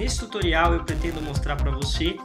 Nesse tutorial eu pretendo mostrar para você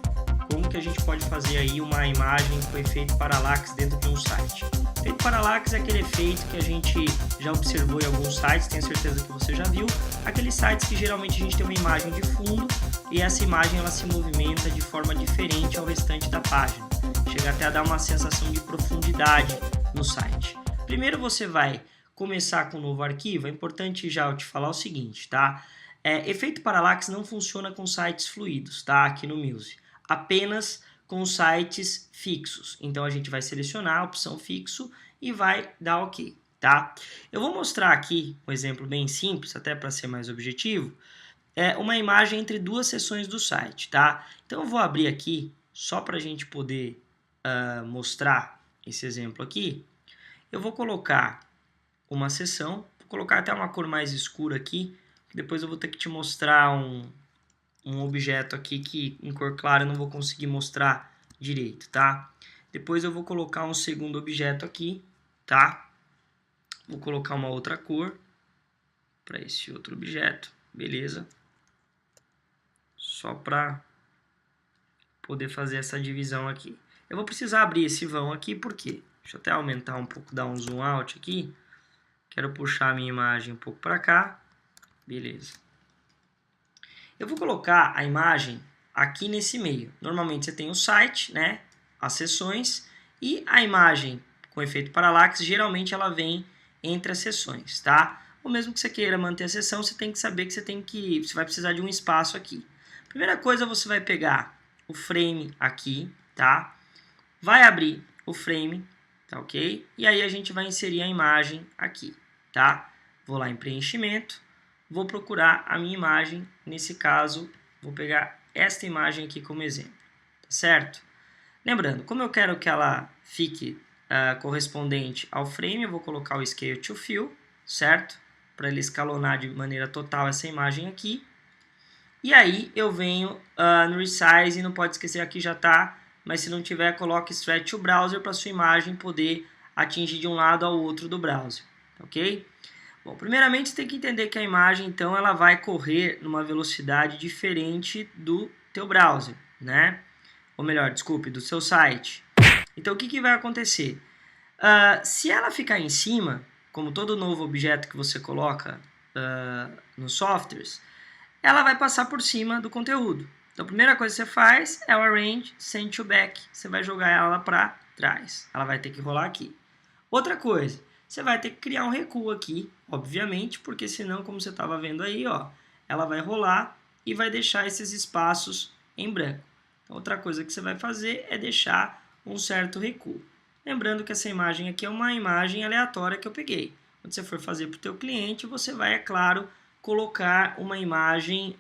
como que a gente pode fazer aí uma imagem com efeito parallax dentro de um site. O efeito parallax é aquele efeito que a gente já observou em alguns sites, tenho certeza que você já viu, aqueles sites que geralmente a gente tem uma imagem de fundo e essa imagem ela se movimenta de forma diferente ao restante da página. Chega até a dar uma sensação de profundidade no site. Primeiro você vai começar com um novo arquivo, é importante já eu te falar o seguinte, tá? Efeito parallax não funciona com sites fluidos, tá? Aqui no Muse. Apenas com sites fixos. Então a gente vai selecionar a opção fixo e vai dar OK, tá? Eu vou mostrar aqui um exemplo bem simples, até para ser mais objetivo, uma imagem entre duas seções do site, tá? Então eu vou abrir aqui, só para a gente poder mostrar esse exemplo aqui, eu vou colocar uma seção, vou colocar até uma cor mais escura aqui, depois eu vou ter que te mostrar um objeto aqui que em cor clara eu não vou conseguir mostrar direito, tá? Depois eu vou colocar um segundo objeto aqui, tá? Vou colocar uma outra cor para esse outro objeto, beleza? Só para poder fazer essa divisão aqui. Eu vou precisar abrir esse vão aqui, por quê? Deixa eu até aumentar um pouco, dar um zoom out aqui. Quero puxar a minha imagem um pouco para cá, beleza. Eu vou colocar a imagem aqui nesse meio. Normalmente você tem o site, né, as seções, e a imagem com efeito parallax, geralmente ela vem entre as seções, tá? Ou mesmo que você queira manter a seção, você tem que saber que você vai precisar de um espaço aqui. Primeira coisa, você vai pegar o frame aqui, tá? Vai abrir o frame, tá ok? E aí a gente vai inserir a imagem aqui, tá? Vou lá em preenchimento. Vou procurar a minha imagem, nesse caso, vou pegar esta imagem aqui como exemplo, tá certo? Lembrando, como eu quero que ela fique correspondente ao frame, eu vou colocar o Scale to Fill, certo? Para ele escalonar de maneira total essa imagem aqui. E aí eu venho no Resize, não pode esquecer, aqui já está, mas se não tiver, coloque Stretch to Browser para sua imagem poder atingir de um lado ao outro do browser, ok? Bom, primeiramente você tem que entender que a imagem, então, ela vai correr numa velocidade diferente do teu browser, né? Ou melhor, desculpe, do seu site. Então, o que vai acontecer? Se ela ficar em cima, como todo novo objeto que você coloca nos softwares, ela vai passar por cima do conteúdo. Então, a primeira coisa que você faz é o Arrange Send to Back. Você vai jogar ela para trás. Ela vai ter que rolar aqui. Outra coisa, você vai ter que criar um recuo aqui, obviamente, porque senão, como você estava vendo aí, ó, ela vai rolar e vai deixar esses espaços em branco. Então, outra coisa que você vai fazer é deixar um certo recuo. Lembrando que essa imagem aqui é uma imagem aleatória que eu peguei. Quando você for fazer para o teu cliente, você vai, é claro, colocar uma imagem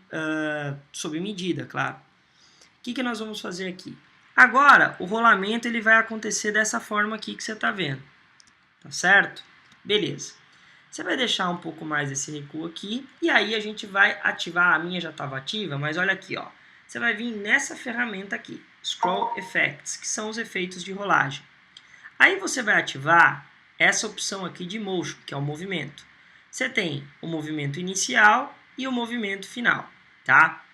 sob medida, claro. O que nós vamos fazer aqui? Agora, o rolamento ele vai acontecer dessa forma aqui que você está vendo. Tá certo? Beleza. Você vai deixar um pouco mais esse recuo aqui e aí a gente vai ativar, a minha já estava ativa, mas olha aqui, ó. Você vai vir nessa ferramenta aqui, Scroll Effects, que são os efeitos de rolagem. Aí você vai ativar essa opção aqui de Motion, que é o movimento. Você tem o movimento inicial e o movimento final, tá?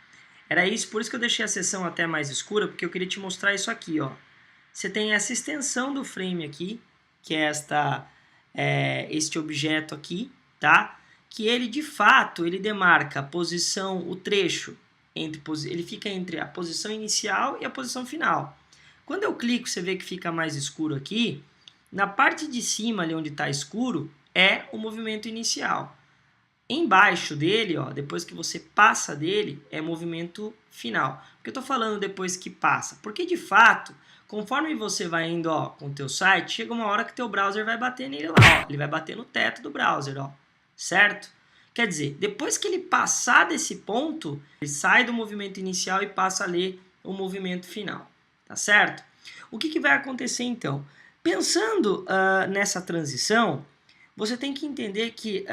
Era isso, por isso que eu deixei a seção até mais escura, porque eu queria te mostrar isso aqui, ó. Você tem essa extensão do frame aqui, que é este objeto aqui, tá? Que ele, de fato, ele demarca a posição, o trecho, ele fica entre a posição inicial e a posição final. Quando eu clico, você vê que fica mais escuro aqui. Na parte de cima, ali onde está escuro, é o movimento inicial. Embaixo dele, ó, depois que você passa dele, é movimento final. Por que eu estou falando depois que passa? Porque, de fato, conforme você vai indo com o teu site, chega uma hora que teu browser vai bater nele lá, ó. Ele vai bater no teto do browser, ó, certo? Quer dizer, depois que ele passar desse ponto, ele sai do movimento inicial e passa a ler o movimento final, tá certo? O que vai acontecer então? Pensando nessa transição, você tem que entender que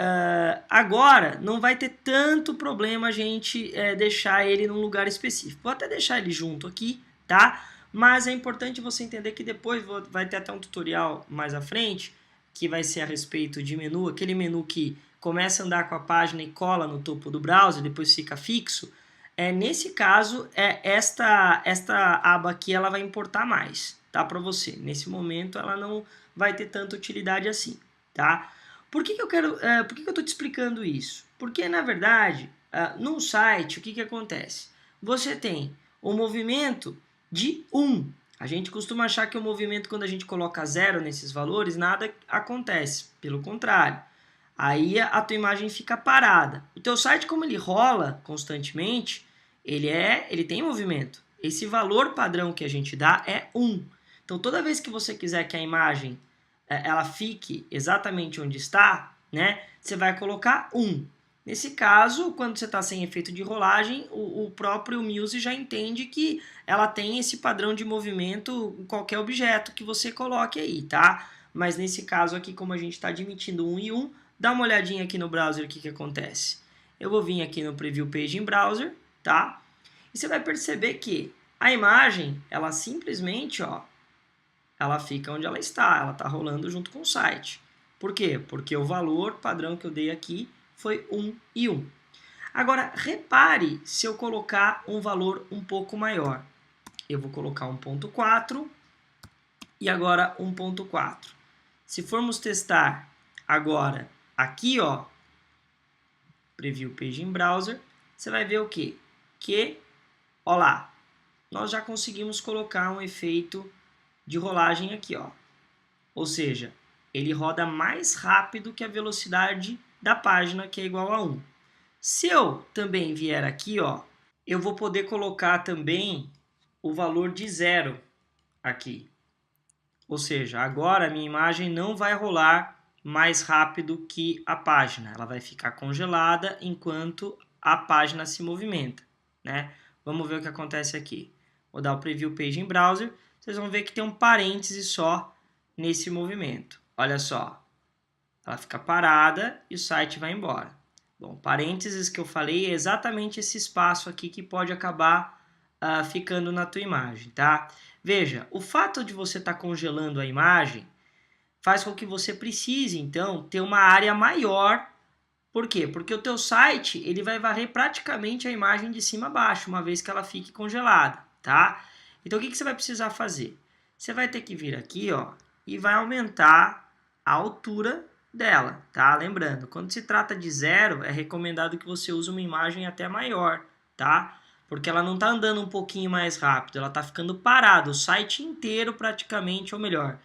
agora não vai ter tanto problema a gente deixar ele num lugar específico. Vou até deixar ele junto aqui, tá? Mas é importante você entender que depois vai ter até um tutorial mais à frente, que vai ser a respeito de menu, aquele menu que começa a andar com a página e cola no topo do browser, depois fica fixo. Nesse caso, esta aba aqui ela vai importar mais, tá, para você. Nesse momento ela não vai ter tanta utilidade assim, tá? Por que eu estou te explicando isso? Porque, na verdade, num site, o que acontece? Você tem o movimento de 1. A gente costuma achar que o movimento, quando a gente coloca 0 nesses valores, nada acontece. Pelo contrário. Aí a tua imagem fica parada. O teu site, como ele rola constantemente, ele tem movimento. Esse valor padrão que a gente dá é 1. Então, toda vez que você quiser que a imagem ela fique exatamente onde está, né, você vai colocar 1. Nesse caso, quando você está sem efeito de rolagem, o próprio Muse já entende que ela tem esse padrão de movimento em qualquer objeto que você coloque aí, tá? Mas nesse caso aqui, como a gente está admitindo 1 e 1, dá uma olhadinha aqui no browser o que acontece. Eu vou vir aqui no Preview Page in Browser, tá? E você vai perceber que a imagem, ela simplesmente, ó, ela fica onde ela está rolando junto com o site. Por quê? Porque o valor padrão que eu dei aqui foi 1 e 1. Agora, repare se eu colocar um valor um pouco maior. Eu vou colocar 1.4 e agora 1.4. Se formos testar agora aqui, ó, Preview Page in Browser, você vai ver o quê? Que, ó lá, nós já conseguimos colocar um efeito de rolagem aqui, ó. Ou seja, ele roda mais rápido que a velocidade da página, que é igual a 1. Se eu também vier aqui, ó, eu vou poder colocar também o valor de 0 aqui. Ou seja, agora a minha imagem não vai rolar mais rápido que a página. Ela vai ficar congelada enquanto a página se movimenta, né? Vamos ver o que acontece aqui. Vou dar o Preview Page in Browser. Vocês vão ver que tem um parêntese só nesse movimento. Olha só. Ela fica parada e o site vai embora. Bom, parênteses que eu falei é exatamente esse espaço aqui que pode acabar ficando na tua imagem, tá? Veja, o fato de você estar congelando a imagem faz com que você precise, então, ter uma área maior. Por quê? Porque o teu site ele vai varrer praticamente a imagem de cima a baixo, uma vez que ela fique congelada, tá? Então, o que você vai precisar fazer? Você vai ter que vir aqui, ó, e vai aumentar a altura dela, tá? Lembrando, quando se trata de 0, é recomendado que você use uma imagem até maior, tá? Porque ela não está andando um pouquinho mais rápido, ela está ficando parada, o site inteiro praticamente, ou melhor,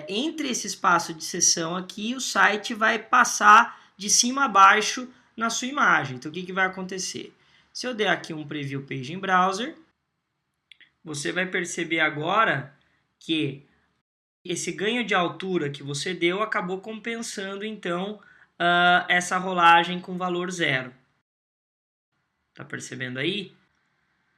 entre esse espaço de seção aqui, o site vai passar de cima a baixo na sua imagem. Então, o que vai acontecer? Se eu der aqui um Preview Page in Browser, você vai perceber agora que esse ganho de altura que você deu acabou compensando, então, essa rolagem com valor 0. Tá percebendo aí?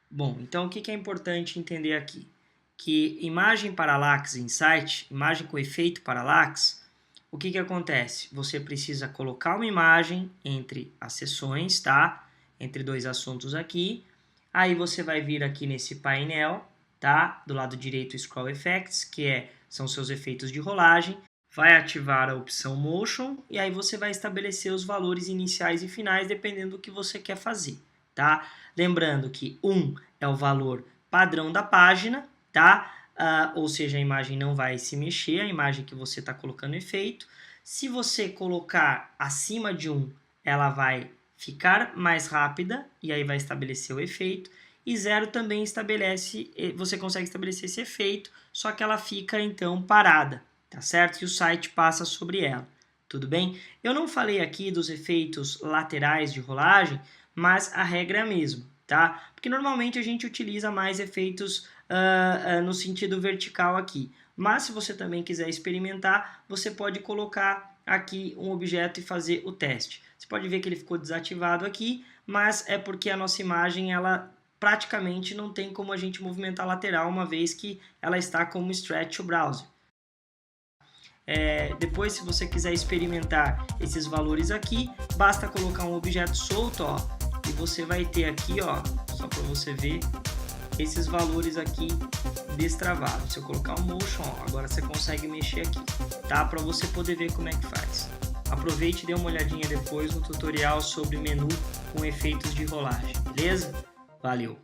Bom, então o que é importante entender aqui? Que imagem parallax em site, imagem com efeito parallax, o que acontece? Você precisa colocar uma imagem entre as seções, tá? Entre dois assuntos aqui. Aí você vai vir aqui nesse painel, tá? Do lado direito, Scroll Effects, que são seus efeitos de rolagem. Vai ativar a opção Motion e aí você vai estabelecer os valores iniciais e finais dependendo do que você quer fazer, tá? Lembrando que 1 é o valor padrão da página, tá? Ou seja, a imagem não vai se mexer, a imagem que você está colocando efeito. Se você colocar acima de 1, ela vai ficar mais rápida e aí vai estabelecer o efeito. E 0 também você consegue estabelecer esse efeito, só que ela fica então parada, tá certo? E o site passa sobre ela, tudo bem? Eu não falei aqui dos efeitos laterais de rolagem, mas a regra é a mesma, tá? Porque normalmente a gente utiliza mais efeitos no sentido vertical aqui. Mas se você também quiser experimentar, você pode colocar aqui um objeto e fazer o teste. Você pode ver que ele ficou desativado aqui, mas é porque a nossa imagem, ela praticamente não tem como a gente movimentar lateral, uma vez que ela está como Stretch to Browser. Depois, se você quiser experimentar esses valores aqui, basta colocar um objeto solto, ó, e você vai ter aqui, ó, só para você ver, esses valores aqui destravados. Se eu colocar um Motion, ó, agora você consegue mexer aqui, tá? Para você poder ver como é que faz. Aproveite e dê uma olhadinha depois no tutorial sobre menu com efeitos de rolagem, beleza? Valeu!